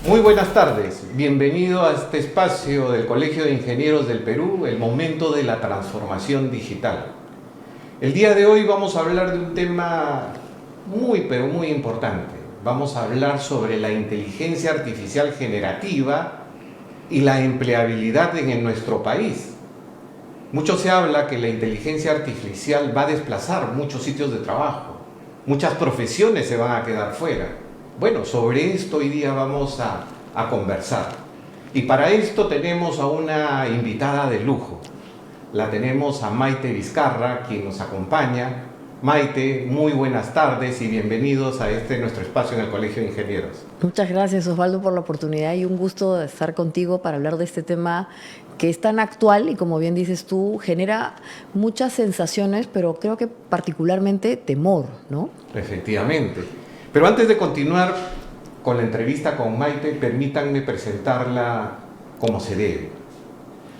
Muy buenas tardes, bienvenido a este espacio del Colegio de Ingenieros del Perú, el momento de la transformación digital. El día de hoy vamos a hablar de un tema pero muy importante. Vamos a hablar sobre la inteligencia artificial generativa y la empleabilidad en nuestro país. Mucho se habla que la inteligencia artificial va a desplazar muchos sitios de trabajo, muchas profesiones se van a quedar fuera. Bueno, sobre esto hoy día vamos a conversar. Y para esto tenemos a una invitada de lujo. La tenemos a Maite Vizcarra, quien nos acompaña. Maite, muy buenas tardes y bienvenidos a nuestro espacio en el Colegio de Ingenieros. Muchas gracias, Osvaldo, por la oportunidad y un gusto de estar contigo para hablar de este tema que es tan actual y, como bien dices tú, genera muchas sensaciones, pero creo que particularmente temor, ¿no? Efectivamente. Pero antes de continuar con la entrevista con Maite, permítanme presentarla como se debe.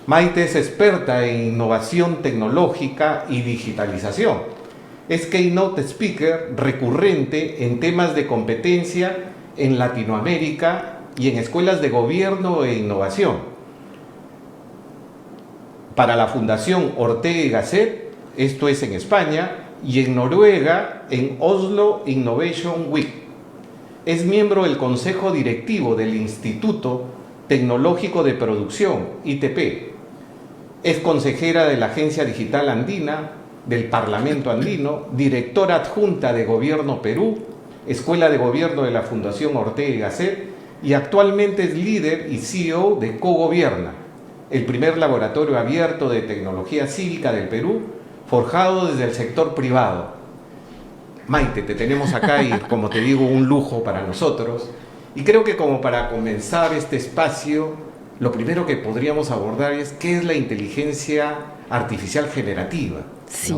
Maite es experta en innovación tecnológica y digitalización. Es Keynote Speaker recurrente en temas de competencia en Latinoamérica y en escuelas de gobierno e innovación. Para la Fundación Ortega y Gasset, esto es en España, y en Noruega, en Oslo Innovation Week. Es miembro del Consejo Directivo del Instituto Tecnológico de Producción, ITP. Es consejera de la Agencia Digital Andina, del Parlamento Andino, directora adjunta de Gobierno Perú, Escuela de Gobierno de la Fundación Ortega y Gasset, y actualmente es líder y CEO de Cogobierna, el primer laboratorio abierto de tecnología cívica del Perú, forjado desde el sector privado. Maite, te tenemos acá y, como te digo, un lujo para nosotros. Y creo que como para comenzar este espacio, lo primero que podríamos abordar es qué es la inteligencia artificial generativa, ¿no? Sí.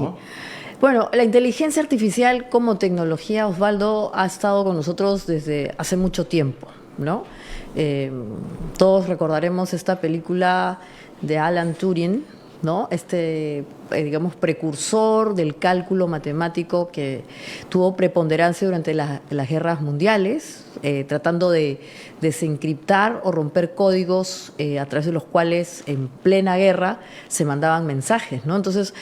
Bueno, la inteligencia artificial como tecnología, Osvaldo, ha estado con nosotros desde hace mucho tiempo, ¿no? Todos recordaremos esta película de Alan Turing, ¿no? Digamos, precursor del cálculo matemático que tuvo preponderancia durante las guerras mundiales, tratando de desencriptar o romper códigos a través de los cuales en plena guerra se mandaban mensajes, ¿no? Entonces,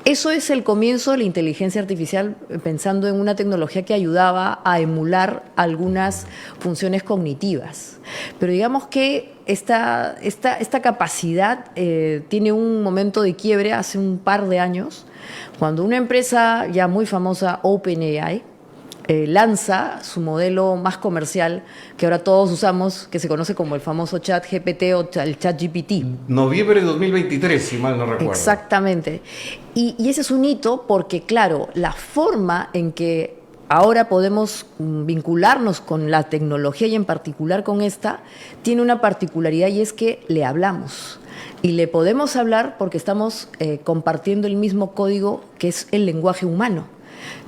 eso es el comienzo de la inteligencia artificial, pensando en una tecnología que ayudaba a emular algunas funciones cognitivas. Pero digamos que esta capacidad tiene un momento de quiebre hace un par de años, cuando una empresa ya muy famosa, OpenAI, lanza su modelo más comercial que ahora todos usamos, que se conoce como el famoso ChatGPT o el ChatGPT. Noviembre de 2023, si mal no recuerdo. Exactamente. Y ese es un hito porque, claro, la forma en que ahora podemos vincularnos con la tecnología y en particular con esta, tiene una particularidad y es que le hablamos. Y le podemos hablar porque estamos compartiendo el mismo código que es el lenguaje humano.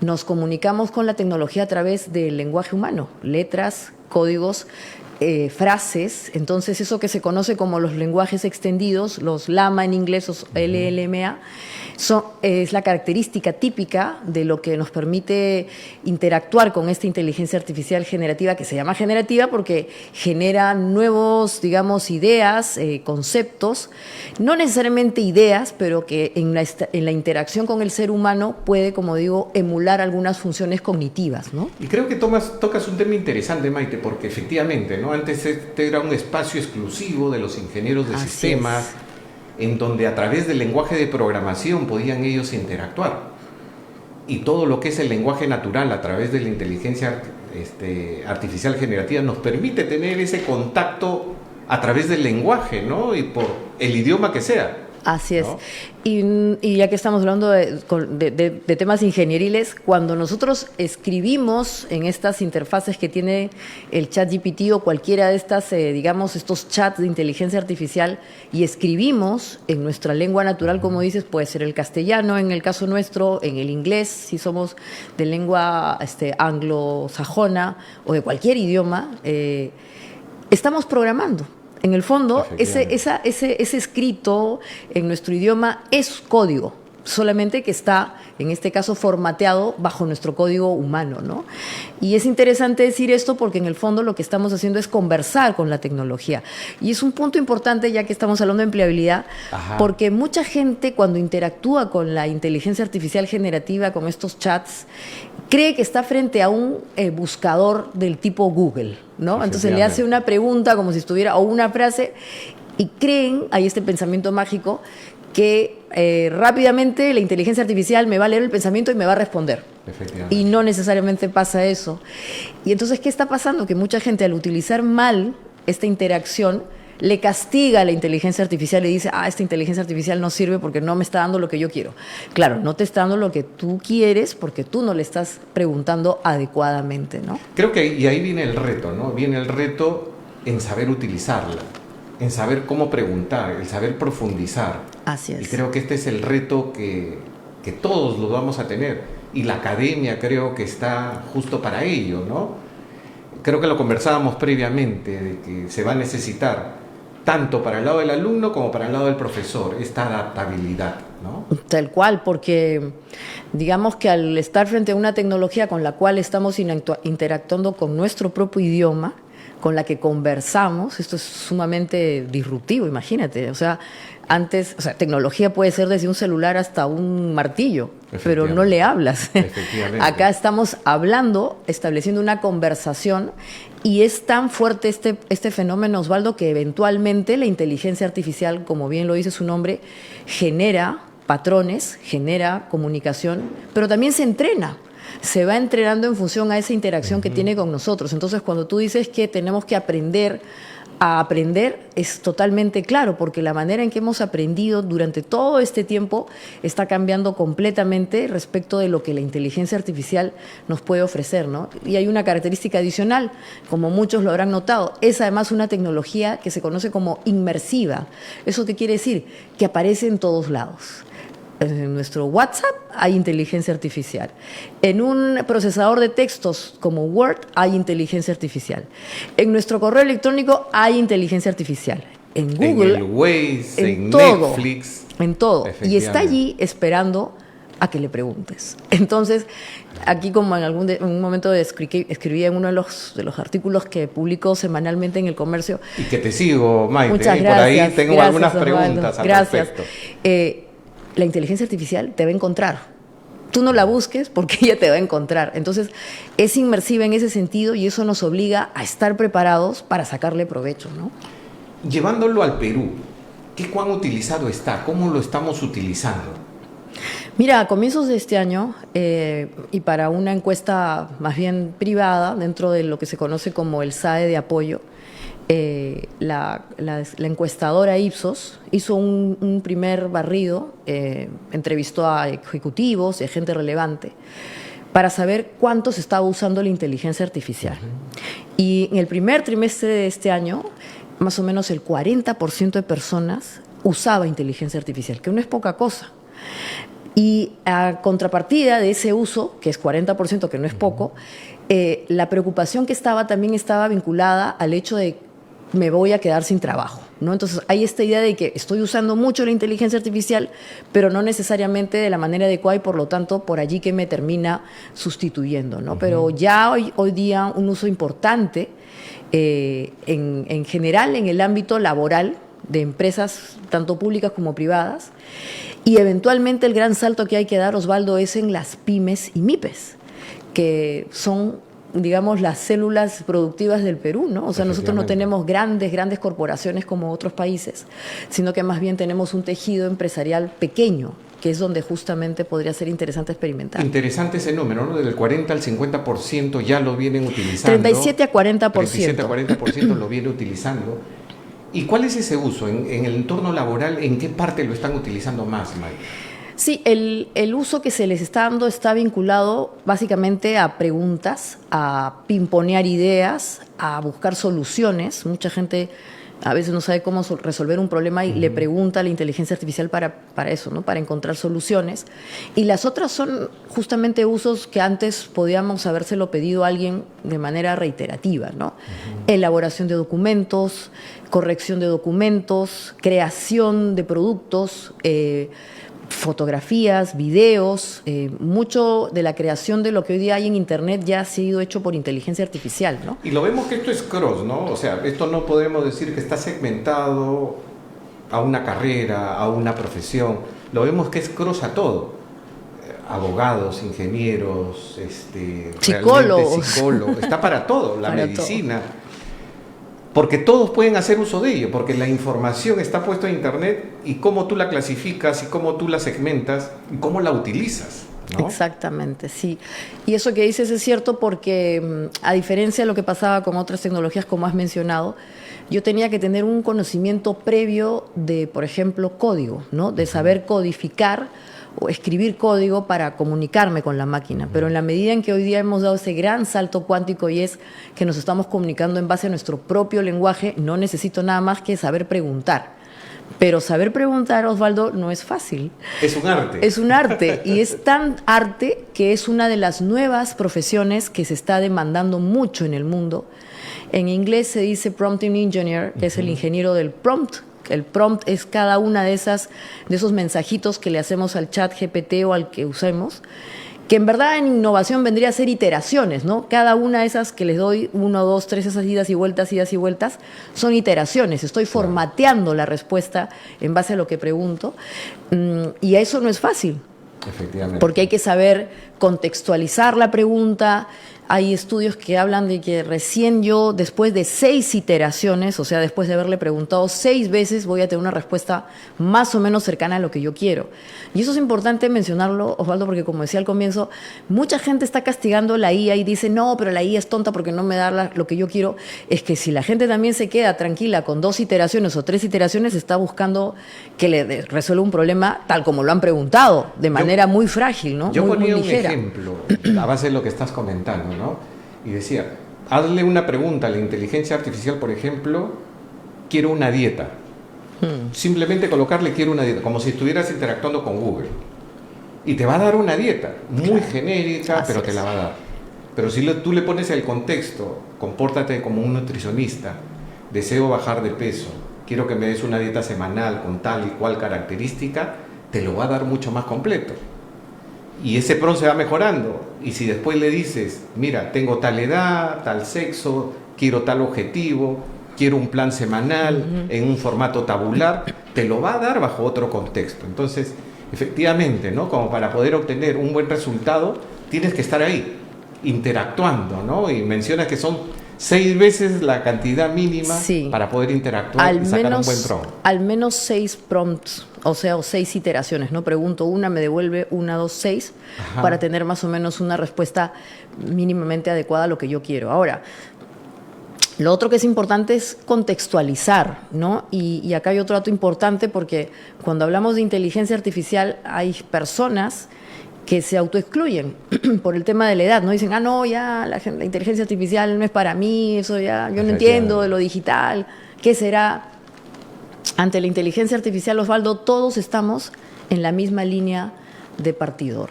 Nos comunicamos con la tecnología a través del lenguaje humano, letras, códigos, frases. Entonces, eso que se conoce como los lenguajes extendidos, los LAMA en inglés, los LLMA, es la característica típica de lo que nos permite interactuar con esta inteligencia artificial generativa, que se llama generativa porque genera nuevos, digamos, ideas, conceptos, no necesariamente ideas, pero que en la interacción con el ser humano puede, como digo, emular algunas funciones cognitivas, ¿no? Y creo que tocas un tema interesante, Maite, porque efectivamente, ¿no? Antes este era un espacio exclusivo de los ingenieros de sistemas, en donde a través del lenguaje de programación podían ellos interactuar. Y todo lo que es el lenguaje natural a través de la inteligencia artificial generativa nos permite tener ese contacto a través del lenguaje, ¿no? Y por el idioma que sea. Así es. ¿No? Y ya que estamos hablando de temas ingenieriles, cuando nosotros escribimos en estas interfaces que tiene el ChatGPT o cualquiera de estas, digamos, estos chats de inteligencia artificial, y escribimos en nuestra lengua natural, como dices, puede ser el castellano en el caso nuestro, en el inglés, si somos de lengua anglosajona o de cualquier idioma, estamos programando. En el fondo, ese escrito en nuestro idioma es código. solamente que está, en este caso, formateado bajo nuestro código humano, ¿no? Y es interesante decir esto porque en el fondo lo que estamos haciendo es conversar con la tecnología. Y es un punto importante, ya que estamos hablando de empleabilidad, porque mucha gente cuando interactúa con la inteligencia artificial generativa, con estos chats, cree que está frente a un buscador del tipo Google, ¿no? Entonces le hace una pregunta como si estuviera, o una frase, y creen, hay este pensamiento mágico, que rápidamente la inteligencia artificial me va a leer el pensamiento y me va a responder. Y no necesariamente pasa eso. Y entonces, ¿qué está pasando? Que mucha gente, al utilizar mal esta interacción, le castiga a la inteligencia artificial y dice, esta inteligencia artificial no sirve porque no me está dando lo que yo quiero. Claro, no te está dando lo que tú quieres porque tú no le estás preguntando adecuadamente, ¿no? Creo que y ahí viene el reto, ¿no? Viene el reto en saber utilizarla, en saber cómo preguntar, el saber profundizar. Así es. Y creo que este es el reto que todos lo vamos a tener. Y la academia creo que está justo para ello, ¿no? Creo que lo conversábamos previamente, de que se va a necesitar tanto para el lado del alumno como para el lado del profesor, esta adaptabilidad, ¿no? Tal cual, porque digamos que al estar frente a una tecnología con la cual estamos interactuando con nuestro propio idioma, con la que conversamos, esto es sumamente disruptivo, imagínate. O sea, antes, tecnología puede ser desde un celular hasta un martillo, pero no le hablas. Acá estamos hablando, estableciendo una conversación, y es tan fuerte este fenómeno, Osvaldo, que eventualmente la inteligencia artificial, como bien lo dice su nombre, genera patrones, genera comunicación, pero también se entrena. Se va entrenando en función a esa interacción que tiene con nosotros. Entonces, cuando tú dices que tenemos que aprender a aprender, es totalmente claro, porque la manera en que hemos aprendido durante todo este tiempo está cambiando completamente respecto de lo que la inteligencia artificial nos puede ofrecer, ¿no? Y hay una característica adicional, como muchos lo habrán notado, es además una tecnología que se conoce como inmersiva. ¿Eso qué quiere decir? Que aparece en todos lados. En nuestro WhatsApp hay inteligencia artificial. En un procesador de textos como Word hay inteligencia artificial. En nuestro correo electrónico hay inteligencia artificial. En Google, en el Waze, en todo, Netflix. En todo. Y está allí esperando a que le preguntes. Entonces, aquí como en un momento escribí en uno de los artículos que publico semanalmente en El Comercio. Y que te sigo, Maite. Muchas gracias. Por ahí tengo algunas preguntas Osvaldo, al gracias. respecto. La inteligencia artificial te va a encontrar. Tú no la busques porque ella te va a encontrar. Entonces, es inmersiva en ese sentido y eso nos obliga a estar preparados para sacarle provecho, ¿no? Llevándolo al Perú, ¿qué cuán utilizado está? ¿Cómo lo estamos utilizando? Mira, a comienzos de este año, y para una encuesta más bien privada, dentro de lo que se conoce como el SAE de apoyo, la encuestadora Ipsos hizo un primer barrido, entrevistó a ejecutivos y a gente relevante para saber cuánto se estaba usando la inteligencia artificial. Y en el primer trimestre de este año, más o menos el 40% de personas usaba inteligencia artificial, que no es poca cosa. Y a contrapartida de ese uso, que es 40%, que no es poco, la preocupación que también estaba vinculada al hecho de me voy a quedar sin trabajo, ¿no? Entonces hay esta idea de que estoy usando mucho la inteligencia artificial, pero no necesariamente de la manera adecuada y por lo tanto por allí que me termina sustituyendo, ¿no? Pero ya hoy día un uso importante en general en el ámbito laboral de empresas tanto públicas como privadas, y eventualmente el gran salto que hay que dar, Osvaldo, es en las pymes y MIPES, que son, digamos, las células productivas del Perú, ¿no? O sea, nosotros no tenemos grandes corporaciones como otros países, sino que más bien tenemos un tejido empresarial pequeño, que es donde justamente podría ser interesante experimentar. Interesante ese número, ¿no? Del 40 al 50% ya lo vienen utilizando. 37 a 40%. 37 a 40% lo viene utilizando. ¿Y cuál es ese uso? En el entorno laboral, ¿en qué parte lo están utilizando más, Mike? Sí, el uso que se les está dando está vinculado básicamente a preguntas, a pimponear ideas, a buscar soluciones. Mucha gente a veces no sabe cómo resolver un problema y le pregunta a la inteligencia artificial para eso, ¿no? Para encontrar soluciones. Y las otras son justamente usos que antes podíamos habérselo pedido a alguien de manera reiterativa, ¿no? Elaboración de documentos, corrección de documentos, creación de productos, fotografías, videos, mucho de la creación de lo que hoy día hay en Internet ya ha sido hecho por inteligencia artificial, ¿no? Y lo vemos que esto es cross, ¿no? O sea, esto no podemos decir que está segmentado a una carrera, a una profesión. Lo vemos que es cross a todo. Abogados, ingenieros, psicólogos, está para todo, la para medicina. Todo. Porque todos pueden hacer uso de ello, porque la información está puesta en Internet y cómo tú la clasificas y cómo tú la segmentas y cómo la utilizas, ¿no? Exactamente, sí. Y eso que dices es cierto porque, a diferencia de lo que pasaba con otras tecnologías, como has mencionado, yo tenía que tener un conocimiento previo de, por ejemplo, código, ¿no? De saber codificar o escribir código para comunicarme con la máquina. Pero en la medida en que hoy día hemos dado ese gran salto cuántico y es que nos estamos comunicando en base a nuestro propio lenguaje, no necesito nada más que saber preguntar. Pero saber preguntar, Osvaldo, no es fácil. Es un arte. Es un arte, y es tan arte que es una de las nuevas profesiones que se está demandando mucho en el mundo. En inglés se dice prompting engineer, que es el ingeniero del prompt. El prompt es cada una de esos mensajitos que le hacemos al chat GPT o al que usemos, que en verdad en innovación vendría a ser iteraciones, ¿no? Cada una de esas que les doy, 1, 2, 3, esas idas y vueltas, son iteraciones. Estoy formateando la respuesta en base a lo que pregunto, y a eso no es fácil. Efectivamente. Porque hay que saber contextualizar la pregunta. Hay estudios que hablan de que recién yo, después de 6 iteraciones, o sea, después de haberle preguntado 6 veces, voy a tener una respuesta más o menos cercana a lo que yo quiero. Y eso es importante mencionarlo, Osvaldo, porque como decía al comienzo, mucha gente está castigando la IA y dice, no, pero la IA es tonta porque no me da lo que yo quiero. Es que si la gente también se queda tranquila con 2 iteraciones o 3 iteraciones, está buscando que le resuelva un problema tal como lo han preguntado, de manera muy frágil, ¿no? Yo ponía muy un ligera. ejemplo a base de lo que estás comentando, ¿no? Y decía, hazle una pregunta a la inteligencia artificial, por ejemplo, quiero una dieta. Simplemente colocarle quiero una dieta, como si estuvieras interactuando con Google. Y te va a dar una dieta, muy genérica, pero te la va a dar. Pero si tú le pones el contexto, compórtate como un nutricionista, deseo bajar de peso, quiero que me des una dieta semanal con tal y cual característica, te lo va a dar mucho más completo. Y ese prompt se va mejorando. Y si después le dices, mira, tengo tal edad, tal sexo, quiero tal objetivo, quiero un plan semanal en un formato tabular, te lo va a dar bajo otro contexto. Entonces, efectivamente, ¿no? Como para poder obtener un buen resultado, tienes que estar ahí, interactuando, ¿no? Y mencionas que son 6 veces la cantidad mínima para poder interactuar y sacar un buen prompt. Al menos 6 prompts, o sea, o 6 iteraciones, ¿no? Pregunto una, me devuelve 1, 2, 6, para tener más o menos una respuesta mínimamente adecuada a lo que yo quiero. Ahora, lo otro que es importante es contextualizar, ¿no? Y acá hay otro dato importante, porque cuando hablamos de inteligencia artificial hay personas que se autoexcluyen por el tema de la edad, ¿no? Dicen, no, ya la inteligencia artificial no es para mí, eso ya, yo no entiendo de lo digital, ¿qué será? Ante la inteligencia artificial, Osvaldo, todos estamos en la misma línea de partidor.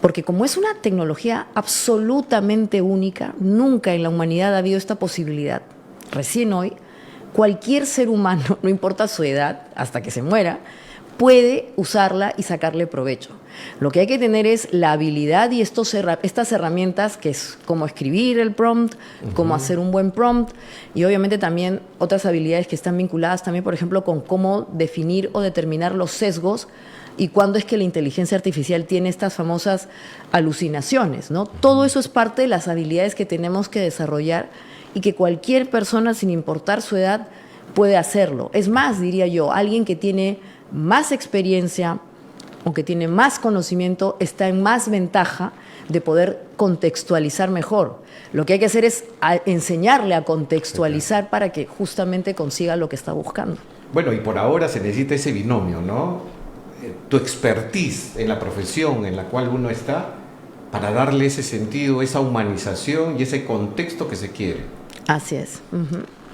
Porque como es una tecnología absolutamente única, nunca en la humanidad ha habido esta posibilidad. Recién hoy, cualquier ser humano, no importa su edad, hasta que se muera, puede usarla y sacarle provecho. Lo que hay que tener es la habilidad y estas herramientas, que es cómo escribir el prompt, cómo hacer un buen prompt, y obviamente también otras habilidades que están vinculadas también, por ejemplo, con cómo definir o determinar los sesgos y cuándo es que la inteligencia artificial tiene estas famosas alucinaciones, ¿no? Todo eso es parte de las habilidades que tenemos que desarrollar y que cualquier persona, sin importar su edad, puede hacerlo. Es más, diría yo, alguien que tiene más experiencia o que tiene más conocimiento está en más ventaja de poder contextualizar mejor. Lo que hay que hacer es enseñarle a contextualizar para que justamente consiga lo que está buscando. Bueno, y por ahora se necesita ese binomio, ¿no? Tu expertise en la profesión en la cual uno está, para darle ese sentido, esa humanización y ese contexto que se quiere. Así es.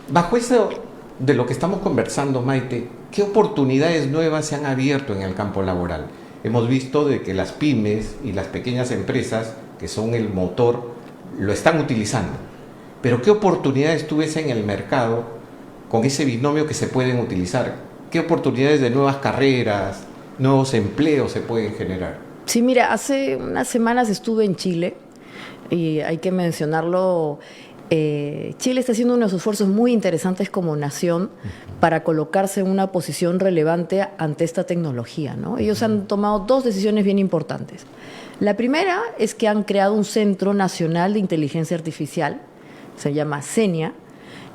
Bajo eso de lo que estamos conversando, Maite, ¿qué oportunidades nuevas se han abierto en el campo laboral? Hemos visto de que las pymes y las pequeñas empresas, que son el motor, lo están utilizando. Pero ¿qué oportunidades tú ves en el mercado con ese binomio que se pueden utilizar? ¿Qué oportunidades de nuevas carreras, nuevos empleos se pueden generar? Sí, mira, hace unas semanas estuve en Chile y hay que mencionarlo. Chile está haciendo unos esfuerzos muy interesantes como nación para colocarse en una posición relevante ante esta tecnología, ¿no? Ellos han tomado dos decisiones bien importantes. La primera es que han creado un Centro Nacional de Inteligencia Artificial, se llama CENIA,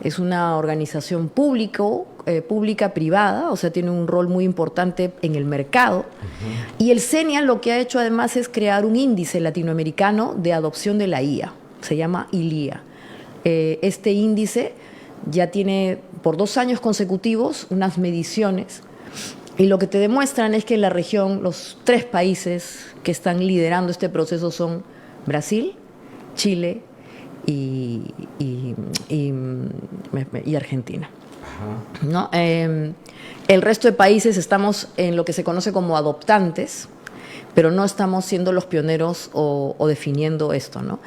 es una organización pública-privada, o sea, tiene un rol muy importante en el mercado. Y el CENIA lo que ha hecho además es crear un índice latinoamericano de adopción de la IA, se llama ILIA. Este índice ya tiene por 2 años consecutivos unas mediciones y lo que te demuestran es que en la región los 3 países que están liderando este proceso son Brasil, Chile y Argentina. Ajá. ¿No? El resto de países estamos en lo que se conoce como adoptantes, pero no estamos siendo los pioneros o definiendo esto, ¿no?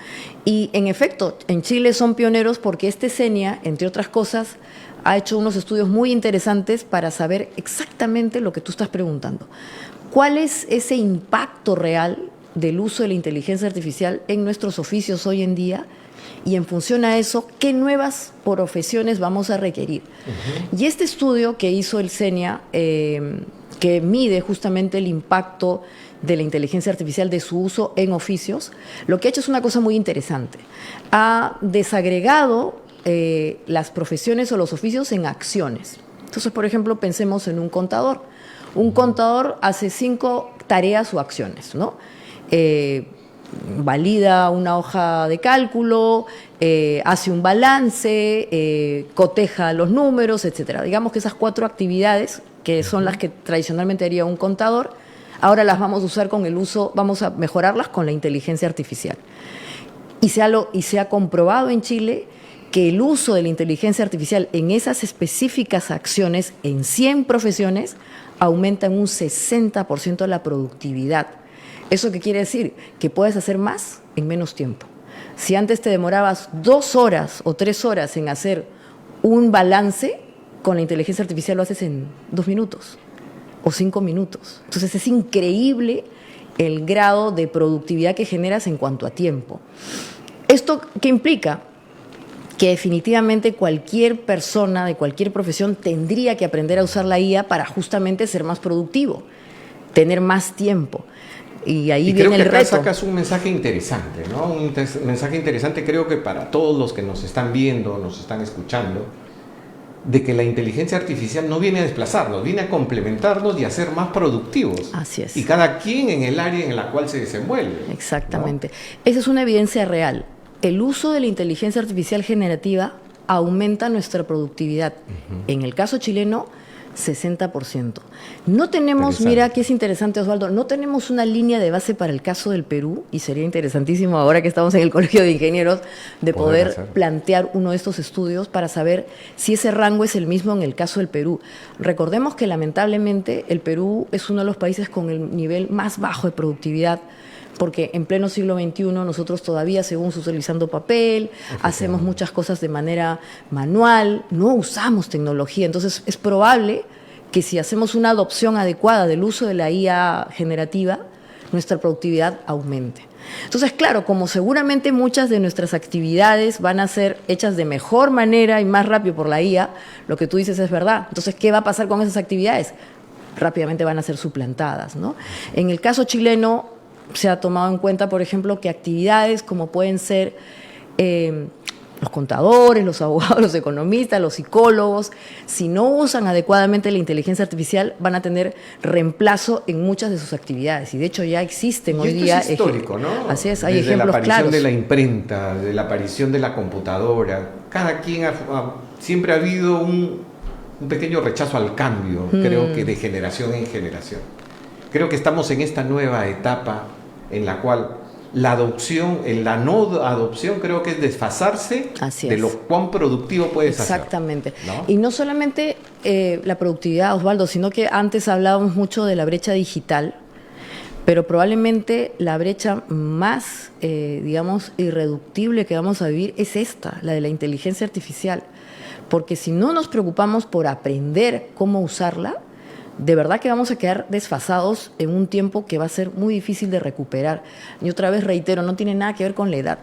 Y en efecto, en Chile son pioneros porque este CENIA, entre otras cosas, ha hecho unos estudios muy interesantes para saber exactamente lo que tú estás preguntando. ¿Cuál es ese impacto real del uso de la inteligencia artificial en nuestros oficios hoy en día? Y en función a eso, ¿qué nuevas profesiones vamos a requerir? Y este estudio que hizo el CENIA, que mide justamente el impacto de la inteligencia artificial, de su uso en oficios, lo que ha hecho es una cosa muy interesante. Ha desagregado las profesiones o los oficios en acciones. Entonces, por ejemplo, pensemos en un contador. Un contador hace 5 tareas o acciones, ¿no? Valida una hoja de cálculo, hace un balance, coteja los números, etcétera. Digamos que esas 4 actividades, que son las que tradicionalmente haría un contador, ahora las vamos a usar con el uso, vamos a mejorarlas con la inteligencia artificial. Y se ha comprobado en Chile que el uso de la inteligencia artificial en esas específicas acciones, en 100 profesiones, aumenta en un 60% la productividad. ¿Eso qué quiere decir? Que puedes hacer más en menos tiempo. Si antes te demorabas 2 horas o 3 horas en hacer un balance, con la inteligencia artificial lo haces en 2 minutos o 5 minutos. Entonces es increíble el grado de productividad que generas en cuanto a tiempo. ¿Esto qué implica? Que definitivamente cualquier persona de cualquier profesión tendría que aprender a usar la IA para justamente ser más productivo, tener más tiempo. Y ahí viene el reto. Creo que acá sacas un mensaje interesante, ¿no? Un mensaje interesante, creo que para todos los que nos están viendo, nos están escuchando, de que la inteligencia artificial no viene a desplazarnos, viene a complementarnos y a ser más productivos. Así es. Y cada quien en el área en la cual se desenvuelve. Exactamente. ¿No? Esa es una evidencia real. El uso de la inteligencia artificial generativa aumenta nuestra productividad. En el caso chileno, 60%. No tenemos, mira que es interesante, Osvaldo, no tenemos una línea de base para el caso del Perú, y sería interesantísimo ahora que estamos en el Colegio de Ingenieros de poder plantear uno de estos estudios para saber si ese rango es el mismo en el caso del Perú. Recordemos que lamentablemente el Perú es uno de los países con el nivel más bajo de productividad, porque en pleno siglo XXI nosotros todavía seguimos utilizando papel, hacemos muchas cosas de manera manual, no usamos tecnología. Entonces es probable que si hacemos una adopción adecuada del uso de la IA generativa, nuestra productividad aumente. Entonces, claro, como seguramente muchas de nuestras actividades van a ser hechas de mejor manera y más rápido por la IA, lo que tú dices es verdad. Entonces, ¿qué va a pasar con esas actividades? Rápidamente van a ser suplantadas, ¿no? En el caso chileno, se ha tomado en cuenta, por ejemplo, que actividades como pueden ser los contadores, los abogados, los economistas, los psicólogos, si no usan adecuadamente la inteligencia artificial, van a tener reemplazo en muchas de sus actividades. Y de hecho ya existen hoy día. Es histórico, ¿no? Así es, hay desde ejemplos la aparición claros. de la imprenta, de la aparición de la computadora. Cada quien siempre ha habido un pequeño rechazo al cambio, creo que de generación en generación. Creo que estamos en esta nueva etapa en la cual la adopción, la no adopción, creo que es desfasarse de lo cuán productivo puedes hacer. Exactamente. ¿No? Y no solamente la productividad, Osvaldo, sino que antes hablábamos mucho de la brecha digital, pero probablemente la brecha más, digamos, irreductible que vamos a vivir es esta, la de la inteligencia artificial. Porque si no nos preocupamos por aprender cómo usarla, de verdad que vamos a quedar desfasados en un tiempo que va a ser muy difícil de recuperar. Y otra vez reitero, no tiene nada que ver con la edad.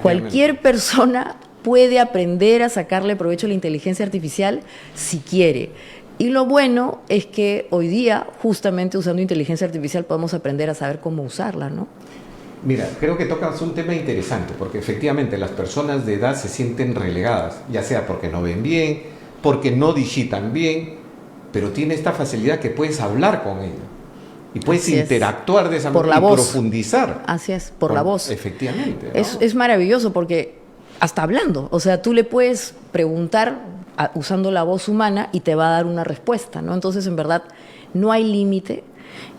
Cualquier persona puede aprender a sacarle provecho a la inteligencia artificial si quiere. Y lo bueno es que hoy día, justamente usando inteligencia artificial, podemos aprender a saber cómo usarla, ¿no? Mira, creo que tocas un tema interesante, porque efectivamente las personas de edad se sienten relegadas, ya sea porque no ven bien, porque no digitan bien, pero tiene esta facilidad que puedes hablar con ella y puedes interactuar de esa manera y profundizar. Así es, por la voz. Efectivamente, ¿no? Es maravilloso porque hasta hablando, o sea, tú le puedes preguntar usando la voz humana y te va a dar una respuesta, ¿no? Entonces, en verdad, no hay límite.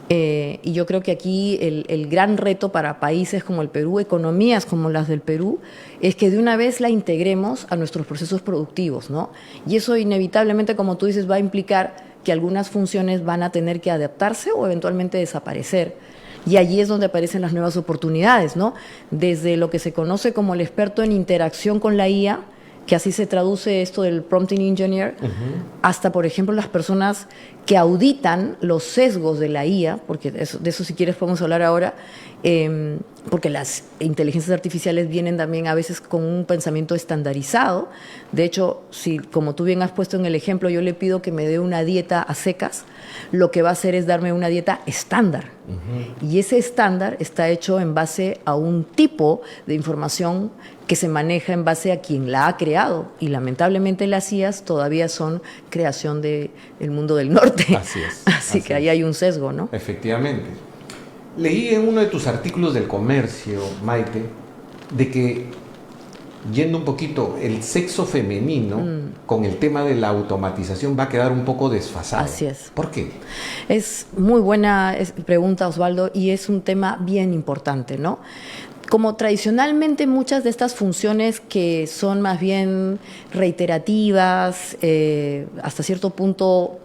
Y yo creo que aquí el gran reto para países como el Perú, economías como las del Perú, es que de una vez la integremos a nuestros procesos productivos, ¿no? Y eso inevitablemente, como tú dices, va a implicar que algunas funciones van a tener que adaptarse o eventualmente desaparecer. Y allí es donde aparecen las nuevas oportunidades, ¿no? Desde lo que se conoce como el experto en interacción con la IA, que así se traduce esto del prompting engineer, hasta, por ejemplo, las personas que auditan los sesgos de la IA, porque de eso si quieres podemos hablar ahora, porque las inteligencias artificiales vienen también a veces con un pensamiento estandarizado. De hecho, si, como tú bien has puesto en el ejemplo, yo le pido que me dé una dieta a secas, lo que va a hacer es darme una dieta estándar. Y ese estándar está hecho en base a un tipo de información que se maneja en base a quien la ha creado. Y lamentablemente las IAs todavía son creación del mundo del norte. Así es. Así que ahí hay un sesgo, ¿no? Efectivamente. Leí en uno de tus artículos del Comercio, Maite, de que, yendo un poquito, el sexo femenino con el tema de la automatización va a quedar un poco desfasado. Así es. ¿Por qué? Es muy buena pregunta, Osvaldo, y es un tema bien importante, ¿no? Como tradicionalmente muchas de estas funciones que son más bien reiterativas, hasta cierto punto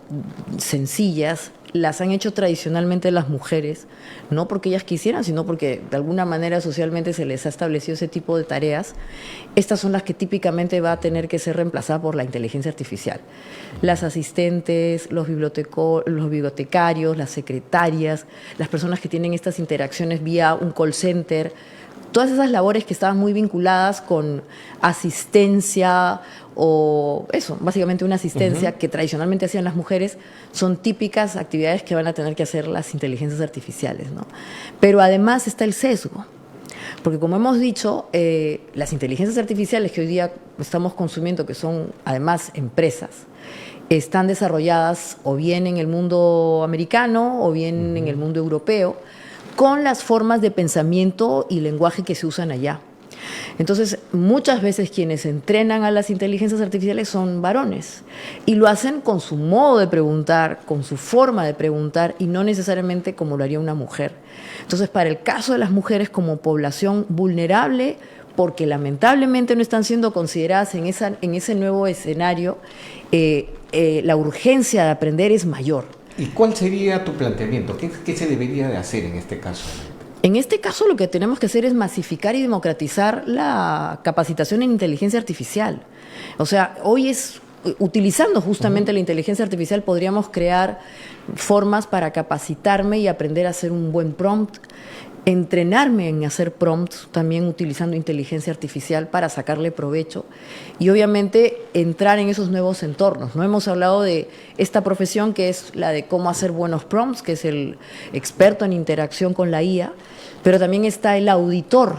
sencillas, las han hecho tradicionalmente las mujeres, no porque ellas quisieran, sino porque de alguna manera socialmente se les ha establecido ese tipo de tareas. Estas son las que típicamente va a tener que ser reemplazadas por la inteligencia artificial. Las asistentes, los bibliotecarios, las secretarias, las personas que tienen estas interacciones vía un call center, todas esas labores que estaban muy vinculadas con asistencia o eso, básicamente una asistencia que tradicionalmente hacían las mujeres, son típicas actividades que van a tener que hacer las inteligencias artificiales, ¿no? Pero además está el sesgo, porque como hemos dicho, las inteligencias artificiales que hoy día estamos consumiendo, que son además empresas, están desarrolladas o bien en el mundo americano o bien en el mundo europeo, con las formas de pensamiento y lenguaje que se usan allá. Entonces, muchas veces quienes entrenan a las inteligencias artificiales son varones y lo hacen con su modo de preguntar, con su forma de preguntar y no necesariamente como lo haría una mujer. Entonces, para el caso de las mujeres como población vulnerable, porque lamentablemente no están siendo consideradas en ese nuevo escenario, la urgencia de aprender es mayor. ¿Y cuál sería tu planteamiento? ¿Qué se debería de hacer en este caso? En este caso lo que tenemos que hacer es masificar y democratizar la capacitación en inteligencia artificial. O sea, utilizando justamente la inteligencia artificial podríamos crear formas para capacitarme y aprender a hacer un buen prompt, entrenarme en hacer prompts también utilizando inteligencia artificial para sacarle provecho y obviamente entrar en esos nuevos entornos. No hemos hablado de esta profesión que es la de cómo hacer buenos prompts, que es el experto en interacción con la IA, pero también está el auditor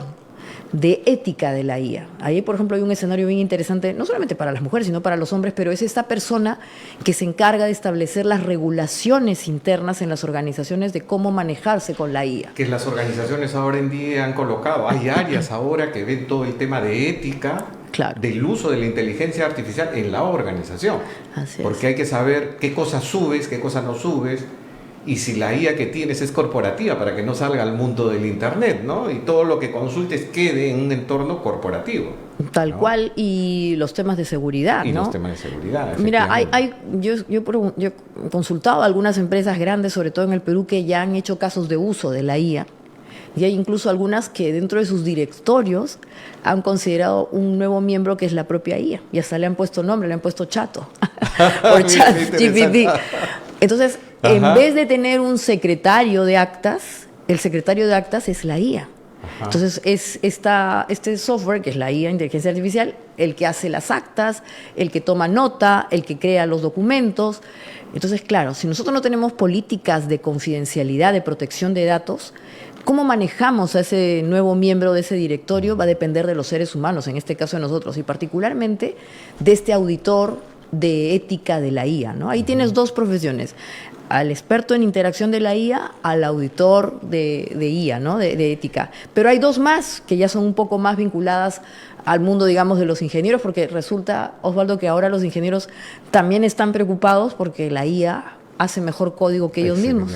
de ética de la IA. Ahí, por ejemplo, hay un escenario bien interesante, no solamente para las mujeres, sino para los hombres, pero es esta persona que se encarga de establecer las regulaciones internas en las organizaciones de cómo manejarse con la IA. Que las organizaciones ahora en día han colocado, hay áreas ahora que ven todo el tema de ética, claro, del uso de la inteligencia artificial en la organización. Así es. Porque hay que saber qué cosas subes, qué cosas no subes, y si la IA que tienes es corporativa para que no salga al mundo del Internet, ¿no? Y todo lo que consultes quede en un entorno corporativo. Tal ¿no? cual, y los temas de seguridad, y ¿no? los temas de seguridad, Mira, yo he consultado a algunas empresas grandes, sobre todo en el Perú, que ya han hecho casos de uso de la IA. Y hay incluso algunas que dentro de sus directorios han considerado un nuevo miembro que es la propia IA. Y hasta le han puesto nombre, le han puesto Chato o ChatGPT. Entonces, Ajá. en vez de tener un secretario de actas, el secretario de actas es la IA. Ajá. Entonces, es este software, que es la IA, inteligencia artificial, el que hace las actas, el que toma nota, el que crea los documentos. Entonces, claro, si nosotros no tenemos políticas de confidencialidad, de protección de datos, ¿cómo manejamos a ese nuevo miembro de ese directorio? Va a depender de los seres humanos, en este caso de nosotros, y particularmente de este auditor de ética de la IA, ¿no? Ahí tienes dos profesiones: al experto en interacción de la IA, al auditor de IA, ¿no? De ética. Pero hay dos más que ya son un poco más vinculadas al mundo, digamos, de los ingenieros, porque resulta, Osvaldo, que ahora los ingenieros también están preocupados porque la IA hace mejor código que ellos mismos.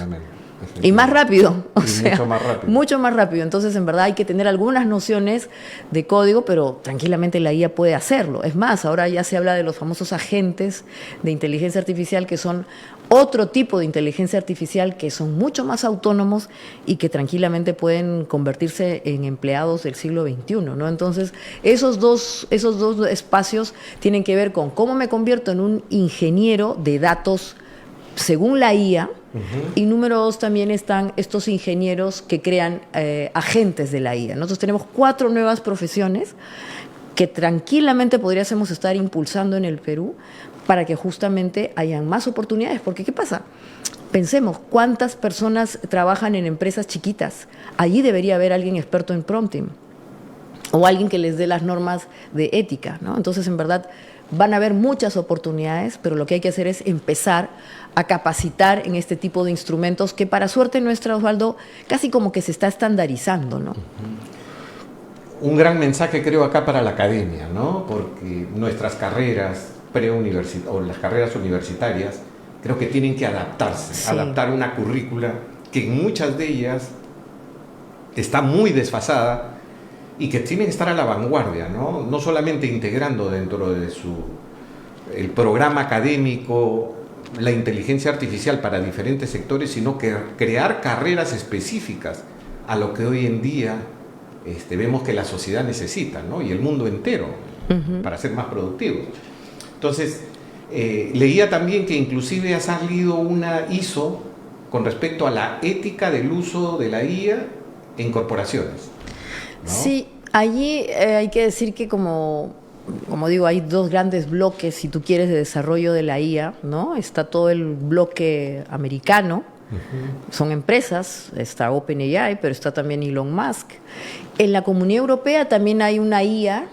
Y más rápido, mucho más rápido. Entonces, en verdad, hay que tener algunas nociones de código, pero tranquilamente la IA puede hacerlo. Es más, ahora ya se habla de los famosos agentes de inteligencia artificial, que son otro tipo de inteligencia artificial, que son mucho más autónomos y que tranquilamente pueden convertirse en empleados del siglo XXI, ¿no? Entonces, esos dos espacios tienen que ver con cómo me convierto en un ingeniero de datos según la IA. Y número dos, también están estos ingenieros que crean agentes de la IA. Nosotros tenemos 4 nuevas profesiones que tranquilamente podríamos estar impulsando en el Perú para que justamente hayan más oportunidades. Porque, ¿qué pasa? Pensemos, ¿cuántas personas trabajan en empresas chiquitas? Allí debería haber alguien experto en prompting o alguien que les dé las normas de ética, ¿no? Entonces, en verdad, van a haber muchas oportunidades, pero lo que hay que hacer es empezar a capacitar en este tipo de instrumentos que, para suerte nuestra, Osvaldo, casi como que se está estandarizando, ¿no? Un gran mensaje, creo, acá para la academia, ¿no? Porque nuestras carreras preuniversitarias o las carreras universitarias creo que tienen que adaptarse, sí, adaptar una currícula que en muchas de ellas está muy desfasada y que tienen que estar a la vanguardia, ¿no? No solamente integrando dentro de el programa académico la inteligencia artificial para diferentes sectores, sino que crear carreras específicas a lo que hoy en día vemos que la sociedad necesita, ¿no? Y el mundo entero, para ser más productivos. Entonces, leía también que inclusive ha salido una ISO con respecto a la ética del uso de la IA en corporaciones, ¿no? Sí, allí hay que decir que como digo, hay dos grandes bloques, si tú quieres, de desarrollo de la IA, ¿no? Está todo el bloque americano, son empresas, está OpenAI, pero está también Elon Musk. En la Comunidad Europea también hay una IA,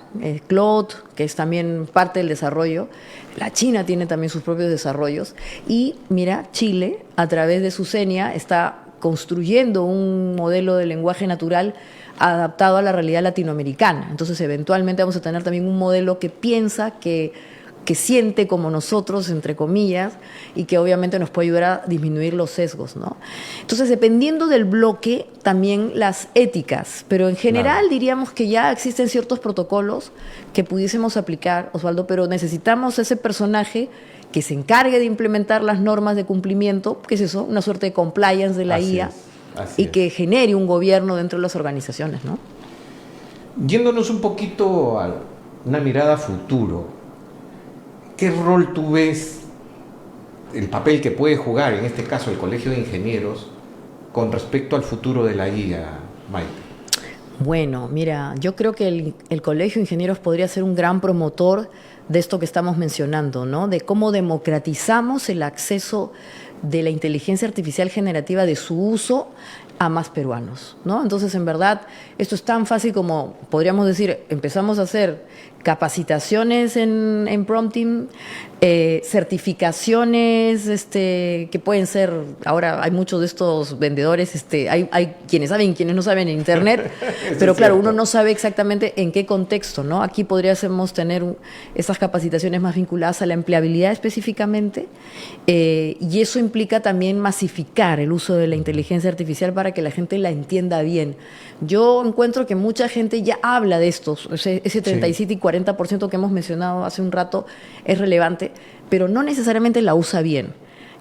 Claude, que es también parte del desarrollo. La China tiene también sus propios desarrollos. Y mira, Chile, a través de su CENIA, está construyendo un modelo de lenguaje natural adaptado a la realidad latinoamericana. Entonces, eventualmente vamos a tener también un modelo que piensa, que siente como nosotros, entre comillas, y que obviamente nos puede ayudar a disminuir los sesgos, ¿no? Entonces, dependiendo del bloque, también las éticas, pero en general, claro, diríamos que ya existen ciertos protocolos que pudiésemos aplicar, Osvaldo, pero necesitamos ese personaje que se encargue de implementar las normas de cumplimiento, que es eso, una suerte de compliance de la IA, y que genere un gobierno dentro de las organizaciones, ¿no? Yéndonos un poquito a una mirada a futuro, ¿qué rol tú ves, el papel que puede jugar, en este caso, el Colegio de Ingenieros, con respecto al futuro de la IA, Maite? Bueno, mira, yo creo que el Colegio de Ingenieros podría ser un gran promotor de esto que estamos mencionando, ¿no? De cómo democratizamos el acceso de la inteligencia artificial generativa, de su uso a más peruanos, ¿no? Entonces, en verdad, esto es tan fácil como, podríamos decir, empezamos a hacer capacitaciones en prompting, certificaciones que pueden ser, ahora hay muchos de estos vendedores, hay quienes saben y quienes no saben en internet, pero claro, uno no sabe exactamente en qué contexto, ¿no? Aquí podríamos tener esas capacitaciones más vinculadas a la empleabilidad específicamente, y eso implica también masificar el uso de la inteligencia artificial para que la gente la entienda bien. Yo encuentro que mucha gente ya habla de estos, ese 37 y 40% que hemos mencionado hace un rato es relevante, pero no necesariamente la usa bien.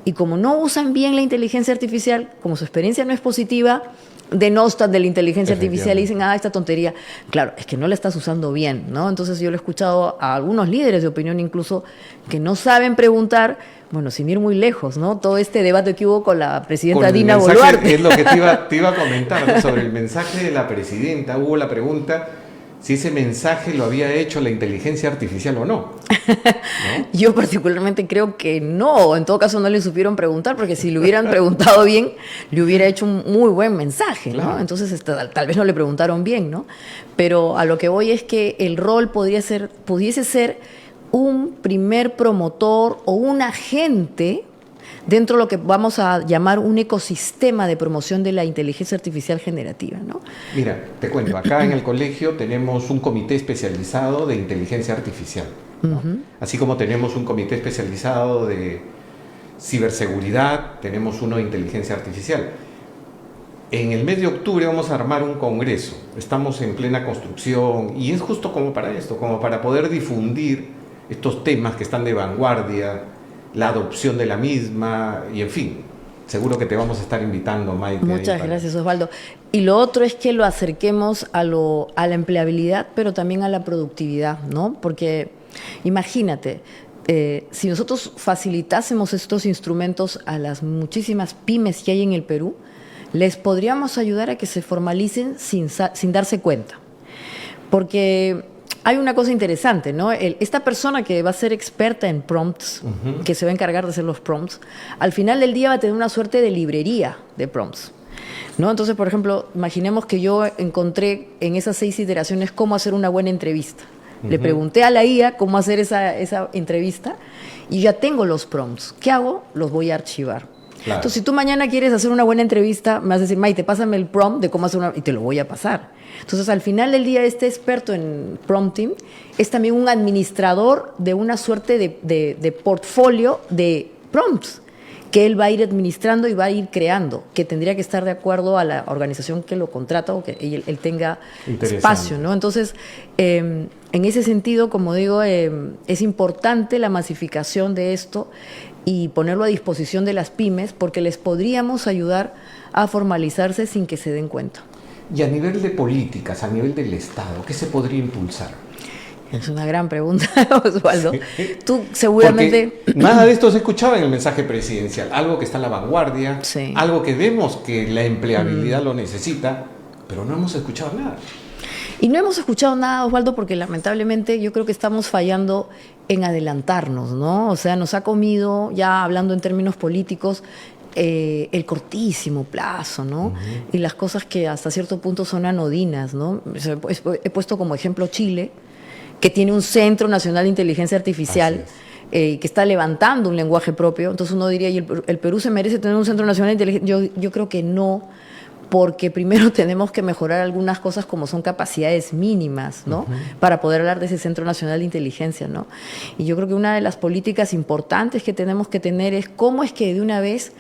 Y como no usan bien la inteligencia artificial, como su experiencia no es positiva, denostan de la inteligencia artificial y dicen, esta tontería. Claro, es que no la estás usando bien, ¿no? Entonces yo lo he escuchado a algunos líderes de opinión incluso que no saben preguntar, bueno, sin ir muy lejos, ¿no? Todo este debate que hubo con la presidenta Dina Boluarte. Es lo que te iba a comentar, ¿no? Sobre el mensaje de la presidenta. Hubo la pregunta si ese mensaje lo había hecho la inteligencia artificial o no. ¿No? Yo particularmente creo que no, en todo caso no le supieron preguntar, porque si le hubieran preguntado bien, le hubiera hecho un muy buen mensaje, ¿no? Claro. Entonces tal vez no le preguntaron bien, ¿no? Pero a lo que voy es que el rol pudiese ser un primer promotor o un agente dentro de lo que vamos a llamar un ecosistema de promoción de la inteligencia artificial generativa, ¿no? Mira, te cuento, acá en el colegio tenemos un comité especializado de inteligencia artificial, ¿no? Así como tenemos un comité especializado de ciberseguridad, tenemos uno de inteligencia artificial. En el mes de octubre vamos a armar un congreso, estamos en plena construcción y es justo como para esto, como para poder difundir estos temas que están de vanguardia, la adopción de la misma y en fin, seguro que te vamos a estar invitando, Maite. Muchas gracias, Osvaldo. Y lo otro es que lo acerquemos a la empleabilidad, pero también a la productividad, ¿no? Porque imagínate, si nosotros facilitásemos estos instrumentos a las muchísimas pymes que hay en el Perú, les podríamos ayudar a que se formalicen sin darse cuenta. Porque hay una cosa interesante, ¿no? Esta persona que va a ser experta en prompts, que se va a encargar de hacer los prompts, al final del día va a tener una suerte de librería de prompts, ¿no? Entonces, por ejemplo, imaginemos que yo encontré en esas 6 iteraciones cómo hacer una buena entrevista. Le pregunté a la IA cómo hacer esa entrevista y ya tengo los prompts. ¿Qué hago? Los voy a archivar. Claro. Entonces, si tú mañana quieres hacer una buena entrevista, me vas a decir, Maite, pásame el prompt de cómo hacer una... y te lo voy a pasar. Entonces, al final del día, este experto en prompting es también un administrador de una suerte de portfolio de prompts que él va a ir administrando y va a ir creando, que tendría que estar de acuerdo a la organización que lo contrata o que él tenga espacio, ¿no? Entonces, en ese sentido, como digo, es importante la masificación de esto y ponerlo a disposición de las pymes porque les podríamos ayudar a formalizarse sin que se den cuenta. Y a nivel de políticas, a nivel del Estado, ¿qué se podría impulsar? Es una gran pregunta, Osvaldo. Sí. Tú seguramente... Porque nada de esto se escuchaba en el mensaje presidencial. Algo que está en la vanguardia, sí. Algo que vemos que la empleabilidad lo necesita, pero no hemos escuchado nada. Y no hemos escuchado nada, Osvaldo, porque lamentablemente yo creo que estamos fallando en adelantarnos, ¿no? O sea, nos ha comido, ya hablando en términos políticos, el cortísimo plazo, ¿no? Y las cosas que hasta cierto punto son anodinas, ¿no? He puesto como ejemplo Chile, que tiene un Centro Nacional de Inteligencia Artificial, que está levantando un lenguaje propio. Entonces uno diría, ¿y el Perú se merece tener un Centro Nacional de Inteligencia? Yo creo que no, porque primero tenemos que mejorar algunas cosas como son capacidades mínimas, ¿no? Para poder hablar de ese Centro Nacional de Inteligencia, ¿no? Y yo creo que una de las políticas importantes que tenemos que tener es cómo es que de una vez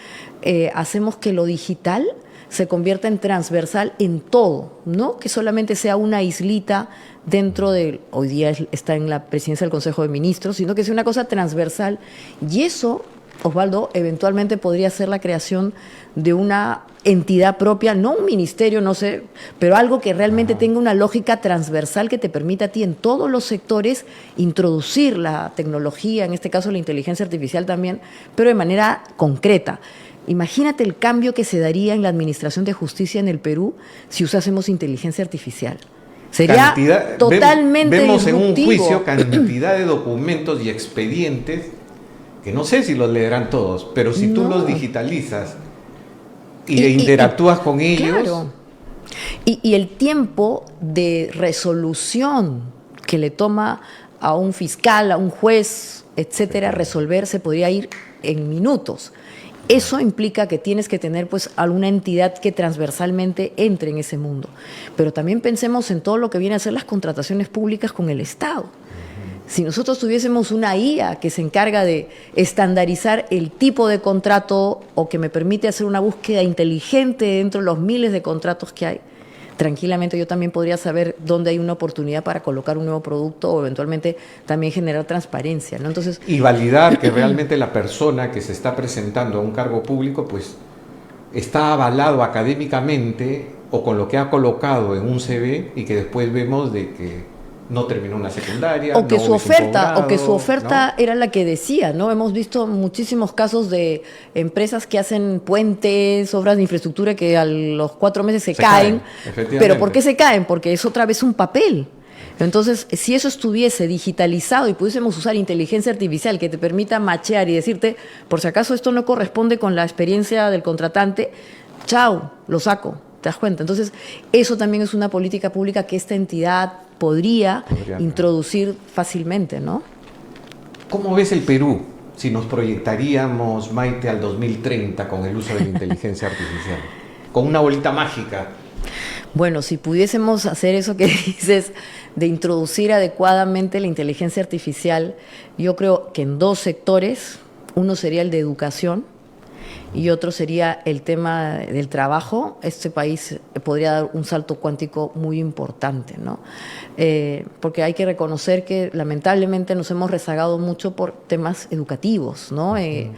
hacemos que lo digital se convierta en transversal en todo, no que solamente sea una islita dentro de, hoy día está en la presidencia del Consejo de Ministros, sino que sea una cosa transversal. Y eso, Osvaldo, eventualmente podría ser la creación de una entidad propia, no un ministerio, no sé, pero algo que realmente tenga una lógica transversal que te permita a ti en todos los sectores introducir la tecnología, en este caso la inteligencia artificial también, pero de manera concreta. Imagínate el cambio que se daría en la administración de justicia en el Perú si usásemos inteligencia artificial. Sería totalmente vemos disruptivo. En un juicio cantidad de documentos y expedientes que no sé si los leerán todos, pero si tú los digitalizas y interactúas con ellos... Claro. Y el tiempo de resolución que le toma a un fiscal, a un juez, etcétera, resolver se podría ir en minutos. Eso implica que tienes que tener pues alguna entidad que transversalmente entre en ese mundo. Pero también pensemos en todo lo que viene a ser las contrataciones públicas con el Estado. Si nosotros tuviésemos una IA que se encarga de estandarizar el tipo de contrato o que me permite hacer una búsqueda inteligente dentro de los miles de contratos que hay, tranquilamente yo también podría saber dónde hay una oportunidad para colocar un nuevo producto o eventualmente también generar transparencia, ¿no? Entonces, y validar que realmente la persona que se está presentando a un cargo público pues está avalado académicamente o con lo que ha colocado en un CV y que después vemos de que no terminó una secundaria, o que no su hizo un oferta, posgrado, ¿no? era la que decía, ¿no? Hemos visto muchísimos casos de empresas que hacen puentes, obras de infraestructura que a los 4 meses se caen. Efectivamente. ¿Pero por qué se caen? Porque es otra vez un papel. Entonces, si eso estuviese digitalizado y pudiésemos usar inteligencia artificial que te permita machear y decirte, por si acaso esto no corresponde con la experiencia del contratante, chao, lo saco. ¿Te das cuenta? Entonces, eso también es una política pública que esta entidad podría introducir fácilmente, ¿no? ¿Cómo ves el Perú si nos proyectaríamos, Maite, al 2030 con el uso de la inteligencia artificial? Con una bolita mágica. Bueno, si pudiésemos hacer eso que dices de introducir adecuadamente la inteligencia artificial, yo creo que en 2 sectores, uno sería el de educación y otro sería el tema del trabajo. Este país podría dar un salto cuántico muy importante, ¿no? Porque hay que reconocer que lamentablemente nos hemos rezagado mucho por temas educativos, ¿no? Ya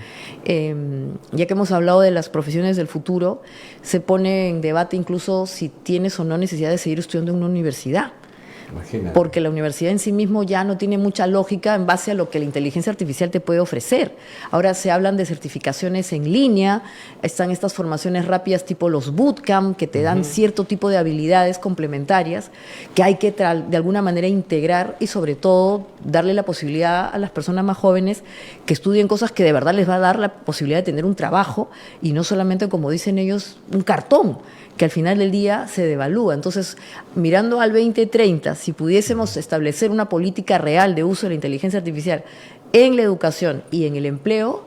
que hemos hablado de las profesiones del futuro, se pone en debate incluso si tienes o no necesidad de seguir estudiando en una universidad. Imagínate. Porque la universidad en sí mismo ya no tiene mucha lógica en base a lo que la inteligencia artificial te puede ofrecer. Ahora se hablan de certificaciones en línea, están estas formaciones rápidas tipo los bootcamp que te dan cierto tipo de habilidades complementarias que hay que de alguna manera integrar y sobre todo darle la posibilidad a las personas más jóvenes que estudien cosas que de verdad les va a dar la posibilidad de tener un trabajo y no solamente, como dicen ellos, un cartón que al final del día se devalúa. Entonces, mirando al 2030, si pudiésemos establecer una política real de uso de la inteligencia artificial en la educación y en el empleo,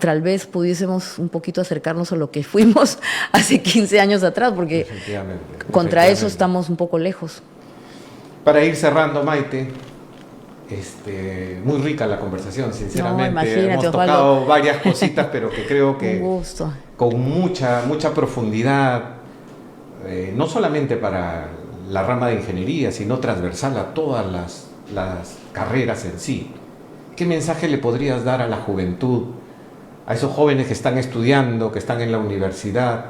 tal vez pudiésemos un poquito acercarnos a lo que fuimos hace 15 años atrás, porque contra eso estamos un poco lejos. Para ir cerrando, Maite, muy rica la conversación, sinceramente. No, imagínate, hemos Osvaldo. tocado varias cositas, pero que creo que Un gusto. con mucha profundidad, no solamente para la rama de ingeniería, sino transversal a todas las carreras en sí. ¿Qué mensaje le podrías dar a la juventud, a esos jóvenes que están estudiando, que están en la universidad,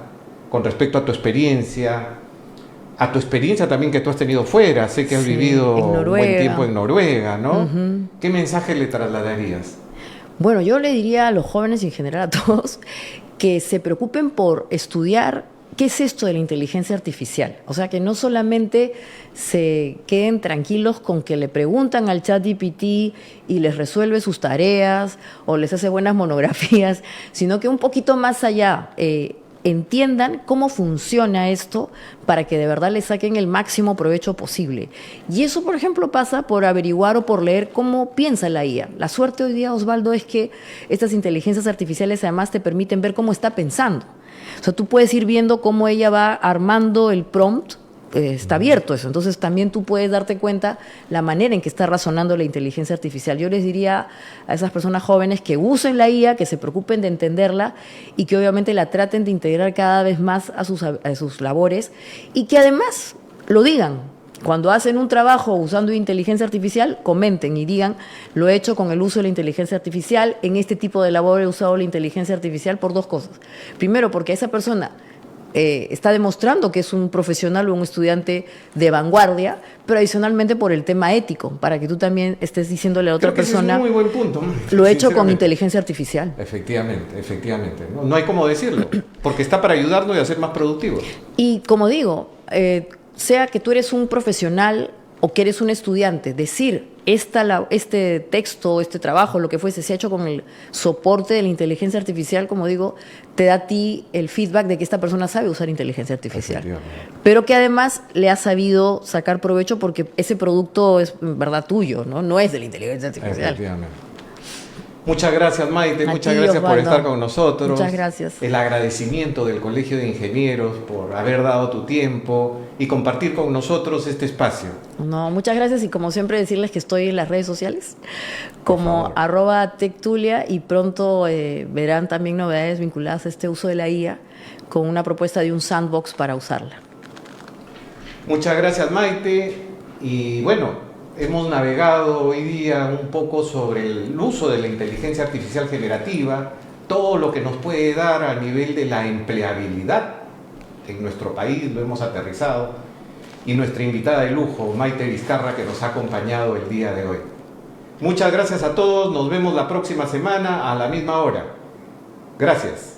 con respecto a tu experiencia también que tú has tenido fuera? Sé que has vivido un buen tiempo en Noruega, ¿no? ¿Qué mensaje le trasladarías? Bueno, yo le diría a los jóvenes y en general a todos que se preocupen por estudiar qué es esto de la inteligencia artificial. O sea, que no solamente se queden tranquilos con que le preguntan al ChatGPT y les resuelve sus tareas o les hace buenas monografías, sino que un poquito más allá entiendan cómo funciona esto para que de verdad le saquen el máximo provecho posible. Y eso, por ejemplo, pasa por averiguar o por leer cómo piensa la IA. La suerte hoy día, Osvaldo, es que estas inteligencias artificiales además te permiten ver cómo está pensando. O sea, tú puedes ir viendo cómo ella va armando el prompt, está abierto eso. Entonces también tú puedes darte cuenta la manera en que está razonando la inteligencia artificial. Yo les diría a esas personas jóvenes que usen la IA, que se preocupen de entenderla y que obviamente la traten de integrar cada vez más a sus labores y que además lo digan. Cuando hacen un trabajo usando inteligencia artificial, comenten y digan, lo he hecho con el uso de la inteligencia artificial, en este tipo de labor he usado la inteligencia artificial por 2 cosas. Primero, porque esa persona está demostrando que es un profesional o un estudiante de vanguardia, pero adicionalmente por el tema ético, para que tú también estés diciéndole a otra persona, ese es un muy buen punto. Lo he hecho con inteligencia artificial. Efectivamente. No hay cómo decirlo, porque está para ayudarnos y a ser más productivos. Y como digo, sea que tú eres un profesional o que eres un estudiante, decir este texto, este trabajo, lo que fuese, se ha hecho con el soporte de la inteligencia artificial, como digo, te da a ti el feedback de que esta persona sabe usar inteligencia artificial, pero que además le ha sabido sacar provecho porque ese producto es en verdad tuyo, no es de la inteligencia artificial. Efectivamente. Muchas gracias, Maite, muchas Osvaldo, gracias por estar con nosotros. Muchas gracias. El agradecimiento del Colegio de Ingenieros por haber dado tu tiempo y compartir con nosotros este espacio. No, muchas gracias y como siempre decirles que estoy en las redes sociales como @tectulia y pronto verán también novedades vinculadas a este uso de la IA con una propuesta de un sandbox para usarla. Muchas gracias, Maite. Y bueno, hemos navegado hoy día un poco sobre el uso de la inteligencia artificial generativa, todo lo que nos puede dar a nivel de la empleabilidad en nuestro país, lo hemos aterrizado, y nuestra invitada de lujo, Maite Vizcarra, que nos ha acompañado el día de hoy. Muchas gracias a todos, nos vemos la próxima semana a la misma hora. Gracias.